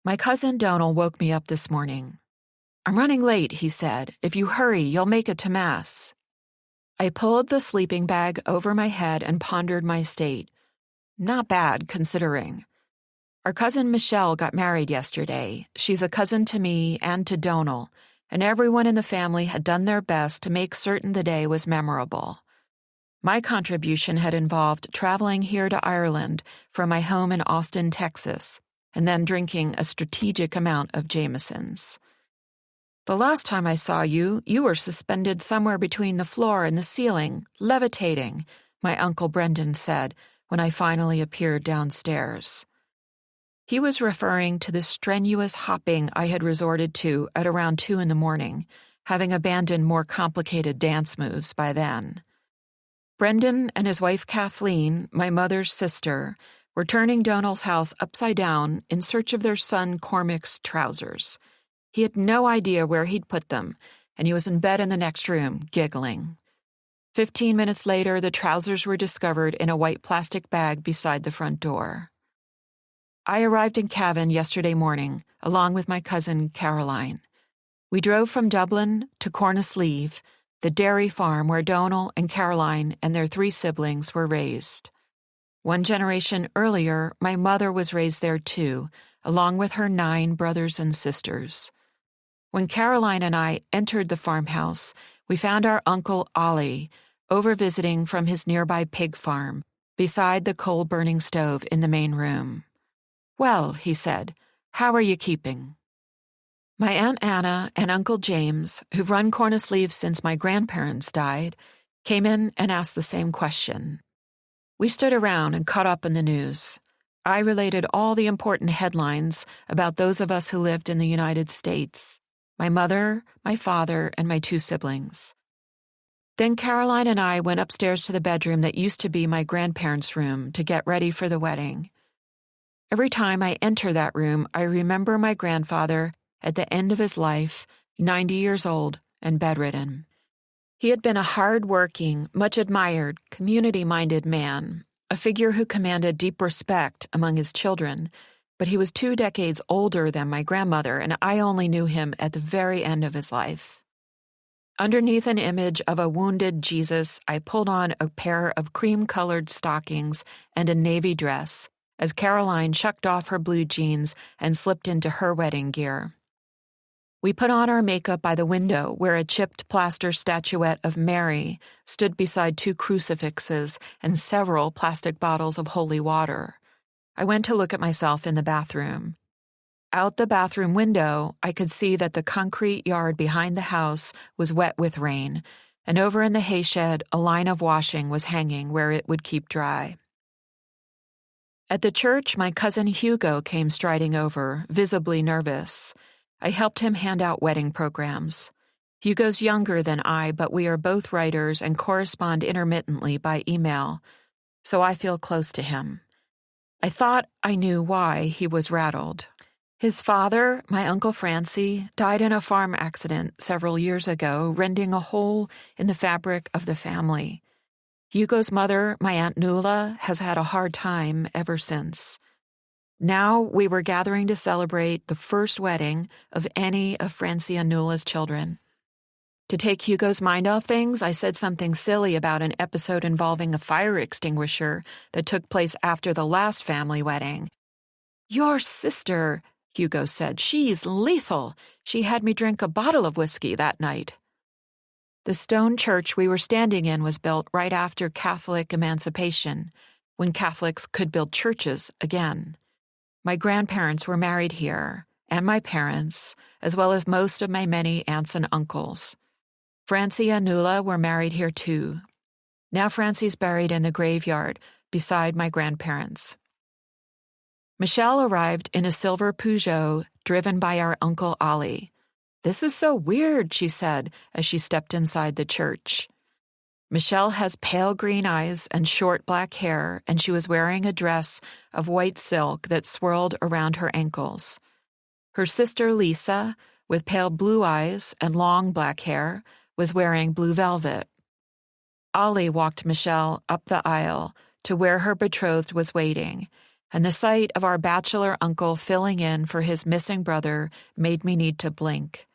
My cousin Donal woke me up this morning. "I'm running late," he said. "If you hurry, you'll make it to Mass." I pulled the sleeping bag over my head and pondered my state. Not bad, considering. Our cousin Michelle got married yesterday. She's a cousin to me and to Donal, and everyone in the family had done their best to make certain the day was memorable. My contribution had involved traveling here to Ireland from my home in Austin, Texas, and then drinking a strategic amount of Jameson's. "The last time I saw you, you were suspended somewhere between the floor and the ceiling, levitating," my Uncle Brendan said when I finally appeared downstairs. He was referring to the strenuous hopping I had resorted to at around 2 a.m, having abandoned more complicated dance moves by then. Brendan and his wife Kathleen, my mother's sister, were turning Donal's house upside down in search of their son Cormac's trousers. He had no idea where he'd put them, and he was in bed in the next room, giggling. 15 minutes later, the trousers were discovered in a white plastic bag beside the front door. I arrived in Cavan yesterday morning, along with my cousin Caroline. We drove from Dublin to Cornasleeve, the dairy farm where Donal and Caroline and their 3 siblings were raised. 1 generation earlier, my mother was raised there too, along with her 9 brothers and sisters. When Caroline and I entered the farmhouse, we found our uncle Ollie over visiting from his nearby pig farm, beside the coal-burning stove in the main room. "Well," he said, "how are you keeping?" My Aunt Anna and Uncle James, who've run Cornasleeve since my grandparents died, came in and asked the same question. We stood around and caught up in the news. I related all the important headlines about those of us who lived in the United States. My mother, my father, and my 2 siblings. Then Caroline and I went upstairs to the bedroom that used to be my grandparents' room to get ready for the wedding. Every time I enter that room, I remember my grandfather at the end of his life, 90 years old and bedridden. He had been a hard-working, much-admired, community-minded man, a figure who commanded deep respect among his children, but he was 2 decades older than my grandmother, and I only knew him at the very end of his life. Underneath an image of a wounded Jesus, I pulled on a pair of cream-colored stockings and a navy dress as Caroline shucked off her blue jeans and slipped into her wedding gear. We put on our makeup by the window where a chipped plaster statuette of Mary stood beside 2 crucifixes and several plastic bottles of holy water. I went to look at myself in the bathroom. Out the bathroom window, I could see that the concrete yard behind the house was wet with rain, and over in the hayshed, a line of washing was hanging where it would keep dry. At the church, my cousin Hugo came striding over, visibly nervous. I helped him hand out wedding programs. Hugo's younger than I, but we are both writers and correspond intermittently by email, so I feel close to him. I thought I knew why he was rattled. His father, my Uncle Francie, died in a farm accident several years ago, rending a hole in the fabric of the family. Hugo's mother, my Aunt Nuala, has had a hard time ever since. Now we were gathering to celebrate the first wedding of any of Francie and Nuala's children. To take Hugo's mind off things, I said something silly about an episode involving a fire extinguisher that took place after the last family wedding. "Your sister," Hugo said, "she's lethal. She had me drink a bottle of whiskey that night." The stone church we were standing in was built right after Catholic emancipation, when Catholics could build churches again. My grandparents were married here, and my parents, as well as most of my many aunts and uncles. Francie and Nuala were married here too. Now Francie's buried in the graveyard beside my grandparents. Michelle arrived in a silver Peugeot driven by our Uncle Ollie. "This is so weird," she said as she stepped inside the church. Michelle has pale green eyes and short black hair, and she was wearing a dress of white silk that swirled around her ankles. Her sister Lisa, with pale blue eyes and long black hair, was wearing blue velvet. Ollie walked Michelle up the aisle to where her betrothed was waiting, and the sight of our bachelor uncle filling in for his missing brother made me need to blink.